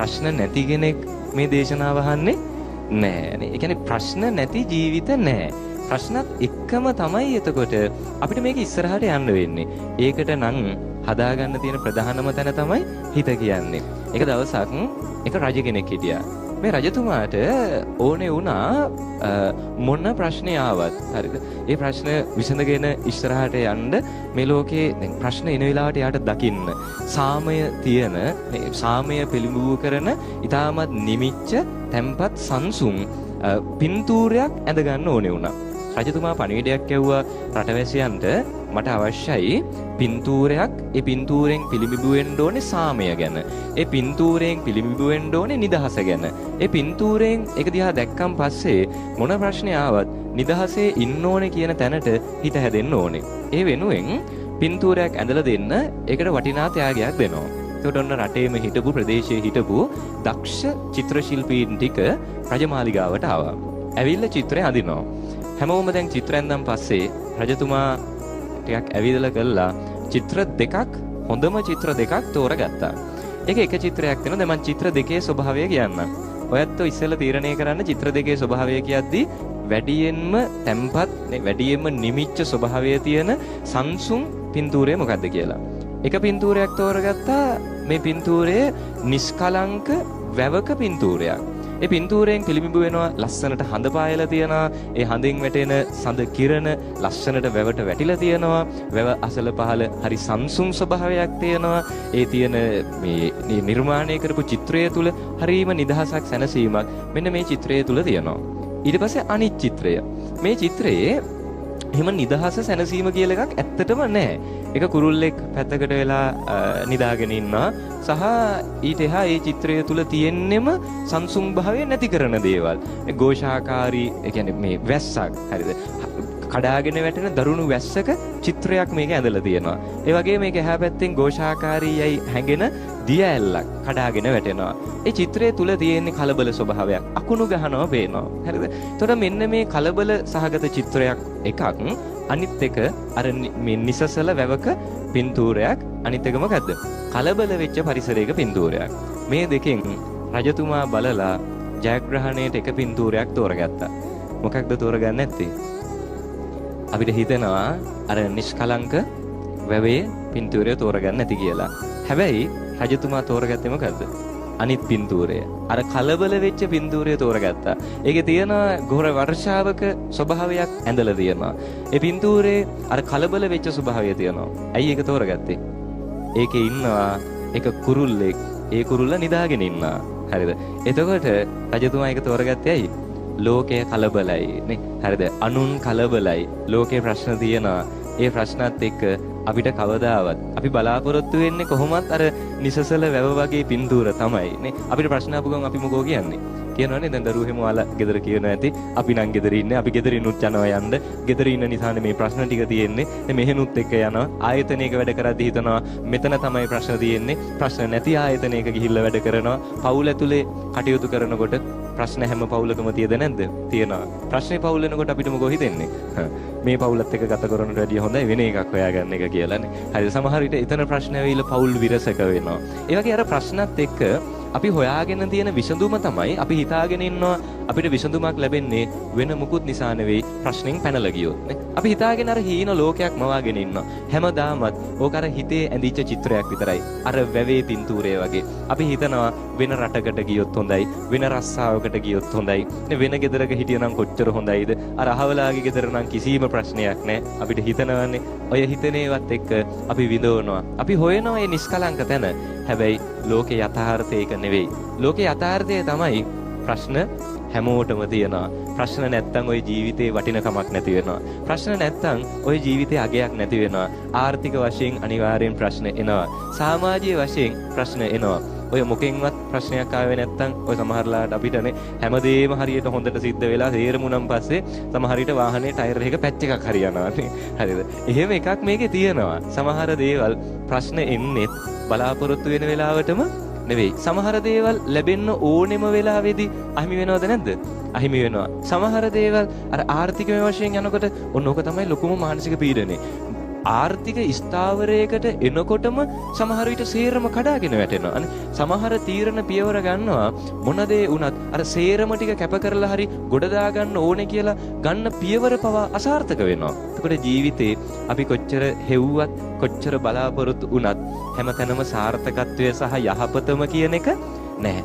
ප්‍රශ්න නැති කෙනෙක් මේ දේශනාව අහන්නේ නැහැ. ඒ කියන්නේ ප්‍රශ්න නැති ජීවිත නැහැ. ප්‍රශ්නත් එක්කම තමයි එතකොට අපිට මේක ඉස්සරහට යන්න වෙන්නේ. ඒකට නම් හදාගන්න තියෙන ප්‍රධානම තැන තමයි හිත කියන්නේ. එක දවසක් එක රජ කෙනෙක් හිටියා. මේ රජතුමාට ඕනේ වුණා මොන ප්‍රශ්නේ ආවත් හරිද? ඒ ප්‍රශ්න විසඳගෙන ඉස්සරහට යන්න මේ ලෝකේ දැන් ප්‍රශ්න එන වෙලාවට යාට දකින්න සාමය තියෙන මේ සාමය පිළිඹු කරන ඊටමත් නිමිච්ච තැම්පත් සංසුන් පින්තූරයක් ඇඳ ගන්න ඕනේ වුණා. රජතුමා පණිවිඩයක් ඇව්වා රටවැසියන්ට මට අවශ්‍යයි පින්තූරයක්. ඒ පින්තූරෙන් පිළිඹු වෙන්න ඕනේ සාමය ගැන. ඒ පින්තූරෙන් පිළිඹු වෙන්න ඕනේ නිදහස ගැන. ඒ පින්තූරෙන් එක දිහා දැක්කන් පස්සේ මොන ප්‍රශ්නේ ආවත් නිදහසේ ඉන්න ඕනේ කියන තැනට හිත හැදෙන්න ඕනේ. ඒ වෙනුවෙන් පින්තූරයක් ඇඳලා දෙන්න ඒකට වටිනා ත්‍යාගයක් දෙනවා. ඒකට ඔන්න රටේම හිටපු ප්‍රදේශයේ හිටපු දක්ෂ චිත්‍ර ශිල්පීන් ටික රජමාලිගාවට ආවා. ඇවිල්ලා චිත්‍රය අඳිනවා. හැමෝම දැන් චිත්‍ර ඇඳන් පස්සේ රජතුමා ටිකක් ඇවිදලා කළා චිත්‍ර දෙකක් හොඳම චිත්‍ර දෙකක් තෝරගත්තා. ඒක එක චිත්‍රයක් වෙනවා. දැන් මම චිත්‍ර දෙකේ ස්වභාවය කියන්නම්. ඔයත් ඉස්සෙල්ලා තීරණය කරන්න චිත්‍ර දෙකේ ස්වභාවය කියද්දී වැඩියෙන්ම තැම්පත් වැඩියෙන්ම නිමිච්ච ස්වභාවය තියෙන සංසුන් පින්තූරය මොකද්ද කියලා. එක පින්තූරයක් තෝරගත්තා. මේ පින්තූරය නිස්කලංක වැවක පින්තූරයක්. ඒ පින්තූරයෙන් පිළිඹු වෙනවා ලස්සනට හඳ පායලා තියෙනවා. ඒ හඳෙන් වැටෙන සඳ කිරණ ලස්සනට වැවට වැටිලා තියෙනවා. වැව අසල පහල හරි සංසුන් ස්වභාවයක් තියෙනවා. ඒ තියෙන මේ නිර්මාණය කරපු චිත්‍රය තුල හරීම නිදහසක් සැනසීමක් මෙන්න මේ චිත්‍රය තුල තියෙනවා. ඊට පස්සේ අනිත් චිත්‍රය. මේ චිත්‍රයේ එහෙම නිදහස සැනසීම කියලා එකක් ඇත්තටම නැහැ. එක කුරුල්ලෙක් පැත්තකට වෙලා නිදාගෙන ඉන්නවා සහ ඊට එහා ඒ චිත්‍රය තුල තියෙන්නෙම සංසුන් භාවය නැති කරන දේවල්. ඒ ഘോഷාකාරී ඒ කියන්නේ මේ වැස්සක් හරිද? කඩාගෙන වැටෙන දරුණු වැස්සක චිත්‍රයක් මේක ඇඳලා තියෙනවා. ඒ වගේ මේක එහා පැත්තෙන් ഘോഷාකාරීයයි හැඟෙන දිය ඇල්ලක් කඩාගෙන වැටෙනවා. ඒ චිත්‍රය තුල තියෙන කලබල ස්වභාවයක් අකුණු ගහනවා පේනවා. හරිද? එතකොට මෙන්න මේ කලබල සහගත චිත්‍රයක් එකක් අනිත් එක අර මේ නිසසල වැවක පින්තූරයක් අනිත් එක මොකද්ද? කලබල වෙච්ච පරිසරයක පින්තූරයක්. මේ දෙකෙන් රජතුමා බලලා ජයග්‍රහණයට එක පින්තූරයක් තෝරගත්තා. මොකක්ද තෝරගන්නේ නැත්තේ? අපිට හිතෙනවා අර නිෂ්කලංක වැවේ පින්තූරය තෝරගන්න නැති කියලා. හැබැයි රජතුමා තෝරගත්තේ මොකද්ද? අනිත් පින්තූරය. අර කලබල වෙච්ච පින්තූරය තෝරගත්තා. ඒකේ තියෙන ගොර වර්ෂාවක ස්වභාවයක් ඇඳලා තියෙනවා. ඒ පින්තූරේ අර කලබල වෙච්ච ස්වභාවය තියෙනවා. ඇයි ඒක තෝරගත්තේ? ඒකේ ඉන්නවා එක කුරුල්ලෙක්. ඒ කුරුල්ල නිදාගෙන ඉන්නවා. හරිද? එතකොට රජතුමා ඒක තෝරගත්තේ ඇයි? ලෝකය කලබලයි නේ. හරිද? අනුන් කලබලයි. ලෝකේ ප්‍රශ්න තියෙනවා. ඒ ප්‍රශ්නත් එක්ක අපිට කවදාවත් අපි බලාපොරොත්තු වෙන්නේ කොහොමත් අර නිසසල වැව වගේ පින්තූර තමයි නේ. අපිට ප්‍රශ්න ආපු ගමන් අපි මොකෝ කියන්නේ? කියනවනේ දැන් දරුවෝ හැම ඔයාලා ගෙදර කියනවා ඇති. අපි නම් ගෙදර ඉන්නේ. අපි ගෙදරිනුත් යනවා යන්න. ගෙදර ඉන්න නිසානේ මේ ප්‍රශ්න ටික තියෙන්නේ. මෙහෙනුත් එක්ක යනවා. ආයතනයක වැඩ කරද්දී හිතනවා මෙතන තමයි ප්‍රශ්න තියෙන්නේ. ප්‍රශ්න නැති ආයතනයක ගිහිල්ලා වැඩ කරනවා. පවුල ඇතුලේ කටයුතු කරනකොට ප්‍රශ්න හැම පවුලකම තියෙද නැද්ද? තියෙනවා. ප්‍රශ්නේ පවුල වෙනකොට අපිට මොකෝ හිතෙන්නේ? මේ පවුලත් එක්ක ගත කරනට වැඩිය හොඳයි වෙන එකක් හොයාගන්න එක කියලානේ. හරිද? සමහර විට එතන ප්‍රශ්න ඇවිල්ලා පවුල් විරසක වෙනවා. ඒ වගේ අර ප්‍රශ්නත් එක්ක අපි හොයාගෙන තියෙන විසඳුම තමයි අපි හිතාගෙන ඉන්නවා අපිට විසඳුමක් ලැබෙන්නේ වෙන මුකුත් නිසා නෙවෙයි ප්‍රශ්نين පැනලා ගියොත් නේ. අපි හිතාගෙන අර හීන ලෝකයක් මවාගෙන ඉන්නවා. හැමදාමත් ඕක අර හිතේ ඇඳිච්ච චිත්‍රයක් විතරයි. අර වැවේ පින්තූරය වගේ. අපි හිතනවා වෙන රටකට ගියොත් හොඳයි, වෙන රස්සාවකට ගියොත් හොඳයි, වෙන ගෙදරක හිටියනම් කොච්චර හොඳයිද? අර අහවලාගේ ගෙදර නම් කිසිම ප්‍රශ්නයක් නැහැ. අපිට හිතනවානේ. ඔය හිතනේවත් එක්ක අපි විඳවනවා. අපි හොයනවා මේ නිස්කලංක තැන. හැබැයි ලෝකේ යථාර්ථය ඒක නෙවෙයි. ලෝකේ යථාර්ථය තමයි ප්‍රශ්න හැමෝටම තියෙනවා. ප්‍රශ්න නැත්තම් ওই ජීවිතේ වටිනකමක් නැති වෙනවා. ප්‍රශ්න නැත්තම් ওই ජීවිතේ අගයක් නැති වෙනවා. ආර්ථික වශයෙන් අනිවාර්යෙන් ප්‍රශ්න එනවා. සමාජීය වශයෙන් ප්‍රශ්න එනවා. ඔය මොකෙන්වත් ප්‍රශ්නයක් ආවේ නැත්තම් ඔය සමහරලාට අපිටනේ හැමදේම හරියට හොඳට සිද්ධ වෙලා තේරුමුනම් පස්සේ සමහර විට වාහනේ ටයර් එක පැච් එකක් හරියනවා නේ. හරිද? එහෙම එකක් මේකේ තියෙනවා. සමහර දේවල් ප්‍රශ්න එන්නේ බලාපොරොත්තු වෙන වෙලාවටම නෙවෙයි. සමහර දේවල් ලැබෙන්න ඕනෙම වෙලාවේදී අහිමි වෙනවද නැද්ද? අහිමි වෙනවා. සමහර දේවල් අර ආර්ථිකමය වශයෙන් යනකොට ඔන්න ඕක තමයි ලොකුම මානසික පීඩනේ. ආර්ථික ස්ථාවරයකට එනකොටම සමහර විට සේරම කඩාගෙන වැටෙනවා. අනේ සමහර තීරණ පියවර ගන්නවා මොන දේ වුණත් අර සේරම ටික කැප කරලා හරි ගොඩ දා ගන්න ඕනේ කියලා ගන්න පියවර පවා අසාර්ථක වෙනවා. එතකොට ජීවිතේ අපි කොච්චර හෙව්වත් කොච්චර බලාපොරොත්තු වුණත් හැමතැනම සාර්ථකත්වය සහ යහපතම කියන එක නැහැ.